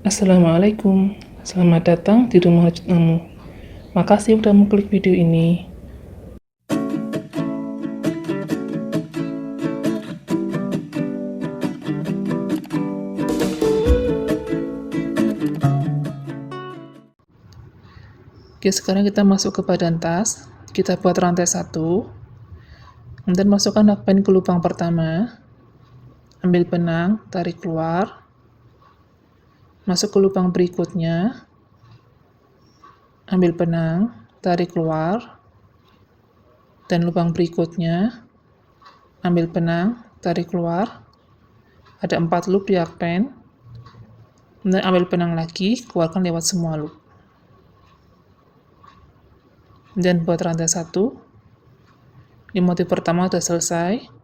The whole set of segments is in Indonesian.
Assalamualaikum, selamat datang di rumah Hajatmu. Makasih udah mau klik video ini. Oke, sekarang kita masuk ke badan tas. Kita buat rantai 1. Kemudian masukkan hakpen ke lubang pertama. Ambil benang, tarik keluar. Masuk ke lubang berikutnya. Ambil benang, tarik keluar. Dan lubang berikutnya. Ambil benang, tarik keluar. Ada 4 loop di hakpen. Kemudian ambil benang lagi, keluarkan lewat semua loop. Dan buat rantai 1. Ini motif pertama sudah selesai.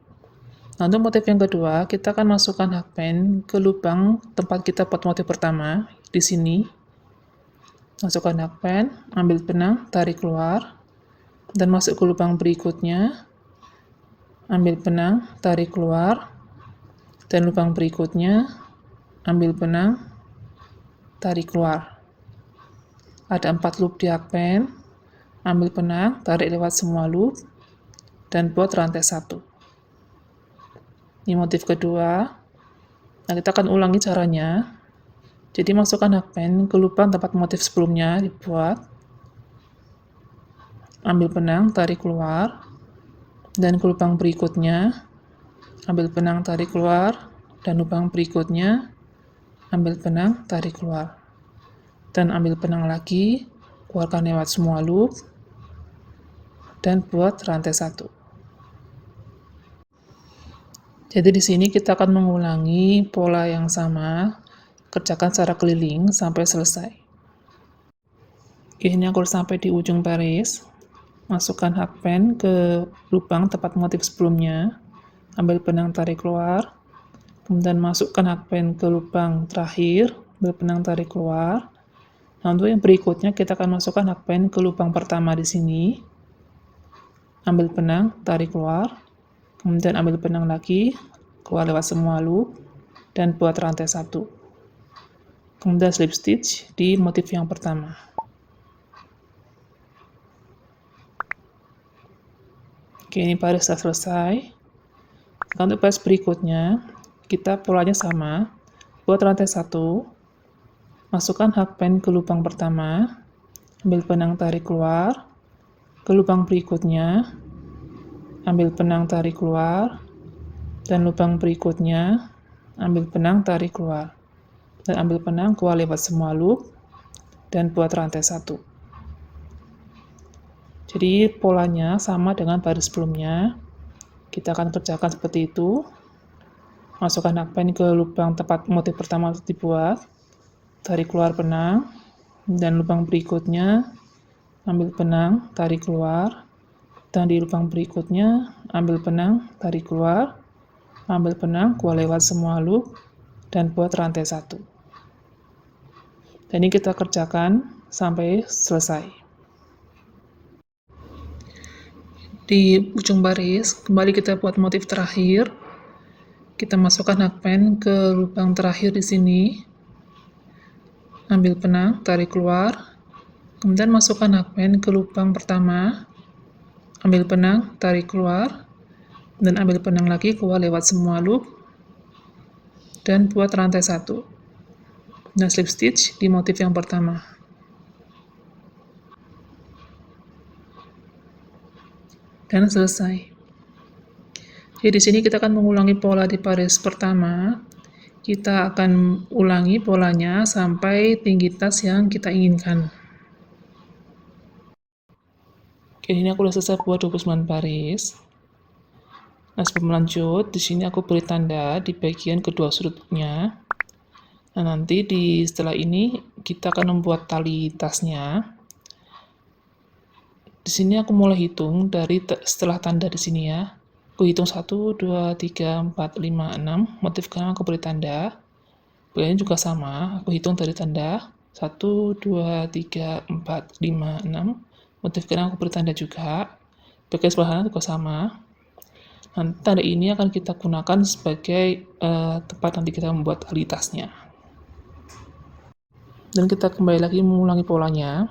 Nah, untuk motif yang kedua, kita akan masukkan hakpen ke lubang tempat kita buat motif pertama, di sini. Masukkan hakpen, ambil benang, tarik keluar, dan masuk ke lubang berikutnya. Ambil benang, tarik keluar, dan lubang berikutnya, ambil benang, tarik keluar. Ada 4 loop di hakpen. Ambil benang, tarik lewat semua loop, dan buat rantai 1. Ini motif kedua. Nah, kita akan ulangi caranya. Jadi masukkan hakpen ke lubang tempat motif sebelumnya dibuat. Ambil benang, tarik keluar, dan ke lubang berikutnya. Ambil benang, tarik keluar, dan lubang berikutnya. Ambil benang, tarik keluar. Dan ambil benang lagi, keluarkan lewat semua loop, dan buat rantai 1. Jadi di sini kita akan mengulangi pola yang sama, kerjakan secara keliling sampai selesai. Oke, ini aku sampai di ujung baris. Masukkan hakpen ke lubang tempat motif sebelumnya. Ambil benang, tarik keluar. Kemudian masukkan hakpen ke lubang terakhir, ambil benang, tarik keluar. Nah, untuk yang berikutnya kita akan masukkan hakpen ke lubang pertama di sini. Ambil benang, tarik keluar. Kemudian ambil benang lagi, keluar lewat semua loop, dan buat rantai 1. Kemudian slip stitch di motif yang pertama. Oke, ini baris sudah selesai. Untuk baris berikutnya, kita polanya sama. Buat rantai 1, masukkan hakpen ke lubang pertama, ambil benang, tarik keluar, ke lubang berikutnya, ambil benang, tarik keluar, dan lubang berikutnya, ambil benang, tarik keluar, dan ambil benang, keluar lewat semua loop, dan buat rantai 1. Jadi polanya sama dengan baris sebelumnya. Kita akan kerjakan seperti itu. Masukkan hakpen ke lubang tempat motif pertama dibuat, tarik keluar benang, dan lubang berikutnya, ambil benang, tarik keluar, dan di lubang berikutnya, ambil benang, tarik keluar, ambil benang, keluar lewat semua loop, dan buat rantai 1. Dan ini kita kerjakan sampai selesai. Di ujung baris, kembali kita buat motif terakhir. Kita masukkan hakpen ke lubang terakhir di sini. Ambil benang, tarik keluar, kemudian masukkan hakpen ke lubang pertama. Ambil benang, tarik keluar, dan ambil benang lagi, keluar lewat semua loop, dan buat rantai 1. Nah, slip stitch di motif yang pertama. Dan selesai. Jadi di sini kita akan mengulangi pola di baris pertama. Kita akan ulangi polanya sampai tinggi tas yang kita inginkan. Oke, ini aku udah selesai buat 29 baris. Nah, sebelum lanjut, di sini aku beri tanda di bagian kedua sudutnya. Nah, nanti setelah ini kita akan membuat tali tasnya. Di sini aku mulai hitung dari setelah tanda di sini ya. Aku hitung 1, 2, 3, 4, 5, 6. Motif kanan aku beri tanda. Beliaunya juga sama, aku hitung dari tanda 1, 2, 3, 4, 5, 6. Motif kanan aku beri tanda juga. Bagian sebelah kanan juga sama. Nanti tanda ini akan kita gunakan sebagai tempat nanti kita membuat tali tasnya. Dan kita kembali lagi mengulangi polanya.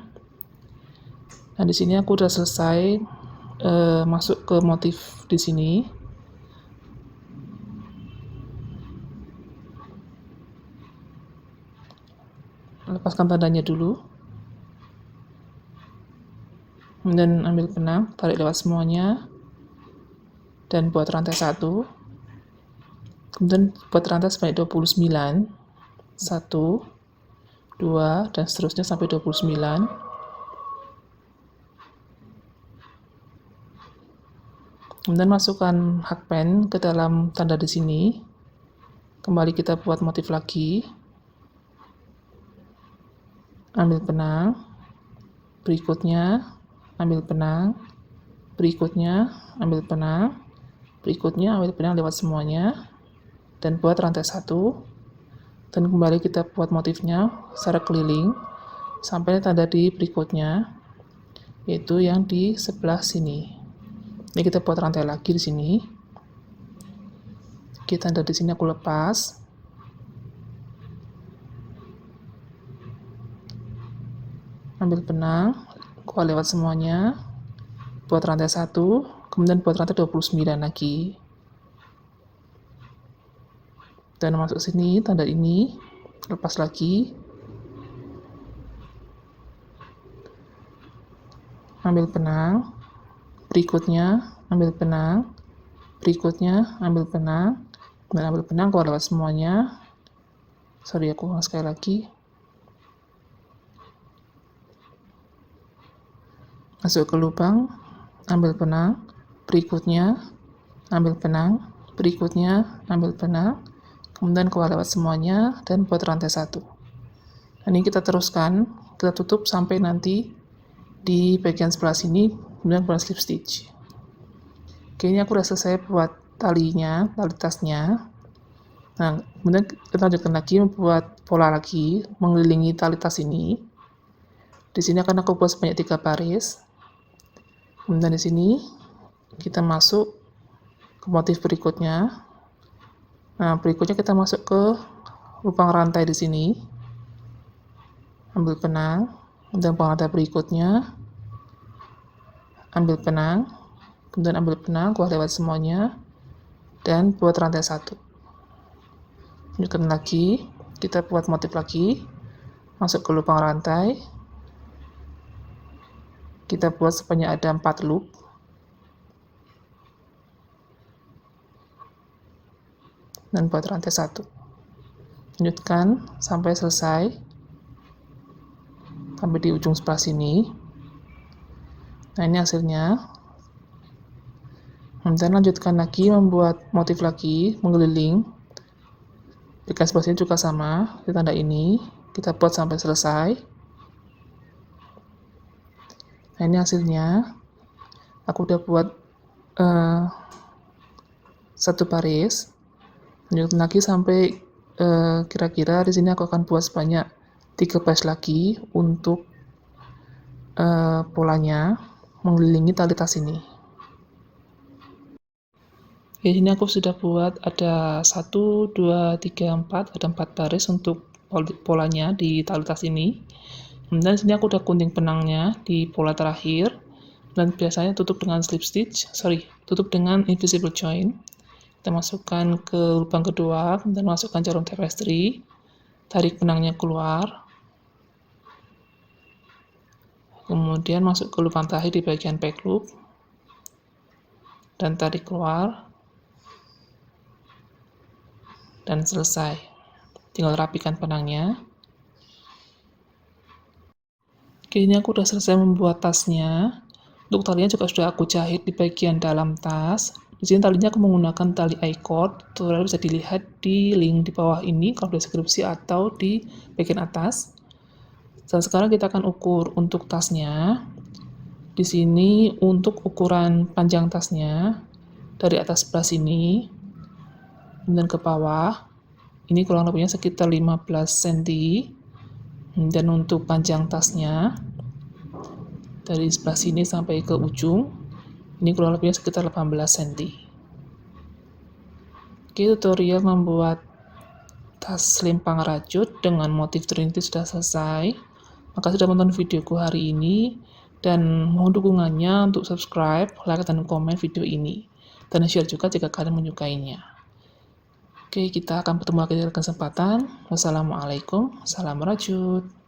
Nah, di sini aku udah selesai masuk ke motif di sini. Lepaskan tandanya dulu. Kemudian ambil benang, tarik lewat semuanya. Dan buat rantai 1. Kemudian buat rantai sebanyak 29. 1, 2, dan seterusnya sampai 29. Kemudian masukkan hakpen ke dalam tanda di sini. Kembali kita buat motif lagi. Ambil benang. Berikutnya ambil benang. Berikutnya ambil benang. Berikutnya ambil benang lewat semuanya. Dan buat rantai 1. Dan kembali kita buat motifnya secara keliling sampai tanda di berikutnya, yaitu yang di sebelah sini. Ini kita buat rantai lagi di sini. Kita tanda di sini aku lepas. Ambil benang, kuat lewat semuanya. Buat rantai 1, kemudian buat rantai 29 lagi. Dan masuk sini, tanda ini, lepas lagi. Ambil benang. Berikutnya ambil benang, berikutnya ambil benang, dan ambil benang keluar lewat semuanya. Sorry, aku ulang sekali lagi. Masuk ke lubang, ambil benang, berikutnya ambil benang, berikutnya ambil benang, kemudian keluar lewat semuanya dan buat rantai 1. Dan ini kita teruskan, kita tutup sampai nanti di bagian sebelah sini, kemudian buat slip stitch. Oke, ini aku udah selesai buat talinya, tali tasnya. Nah, kemudian kita lanjutkan lagi membuat pola lagi mengelilingi tali tas ini. Di sini akan aku buat sebanyak 3 baris. Kemudian di sini kita masuk ke motif berikutnya. Nah, berikutnya kita masuk ke lubang rantai di sini. Ambil benang, dan lubang rantai berikutnya. Ambil benang, kemudian ambil benang, keluar lewat semuanya, dan buat rantai 1. Lanjutkan lagi, kita buat motif lagi, masuk ke lubang rantai, kita buat sebanyak ada 4 loop, dan buat rantai 1. Lanjutkan sampai selesai, sampai di ujung sebelah sini. Nah, ini hasilnya. Kemudian lanjutkan lagi membuat motif lagi mengeliling. Bagian sebelah sini juga sama, di tanda ini kita buat sampai selesai. Nah, ini hasilnya. Aku udah buat 1 baris. Lanjutkan lagi sampai kira-kira di sini aku akan buat sebanyak 3 baris lagi untuk polanya mengelilingi tali tas ini. Di sini aku sudah buat ada 1, 2, 3, 4, ada 4 baris untuk polanya di tali tas ini. Kemudian di sini aku udah gunting benangnya di pola terakhir, dan biasanya tutup dengan slip stitch, tutup dengan invisible join. Kita masukkan ke lubang kedua, kemudian masukkan jarum tapestry, tarik benangnya keluar, kemudian masuk ke lubang terakhir di bagian back loop, dan tarik keluar, dan selesai. Tinggal rapikan benangnya. Oke, ini aku udah selesai membuat tasnya. Untuk talinya juga sudah aku jahit di bagian dalam tas. Di sini talinya aku menggunakan tali I-cord. Tutorial bisa dilihat di link di bawah ini kalau di deskripsi atau di bagian atas. Dan sekarang kita akan ukur untuk tasnya. Di sini untuk ukuran panjang tasnya dari atas sebelah sini kemudian ke bawah, ini kurang lebihnya sekitar 15 cm. Dan untuk panjang tasnya dari sebelah sini sampai ke ujung, ini kurang lebihnya sekitar 18 cm. Oke, tutorial membuat tas lempang rajut dengan motif Trinity sudah selesai. Makasih sudah menonton videoku hari ini, dan mohon dukungannya untuk subscribe, like, dan komen video ini, dan share juga jika kalian menyukainya. Oke, kita akan bertemu lagi di kesempatan. Wassalamualaikum, salam rajut.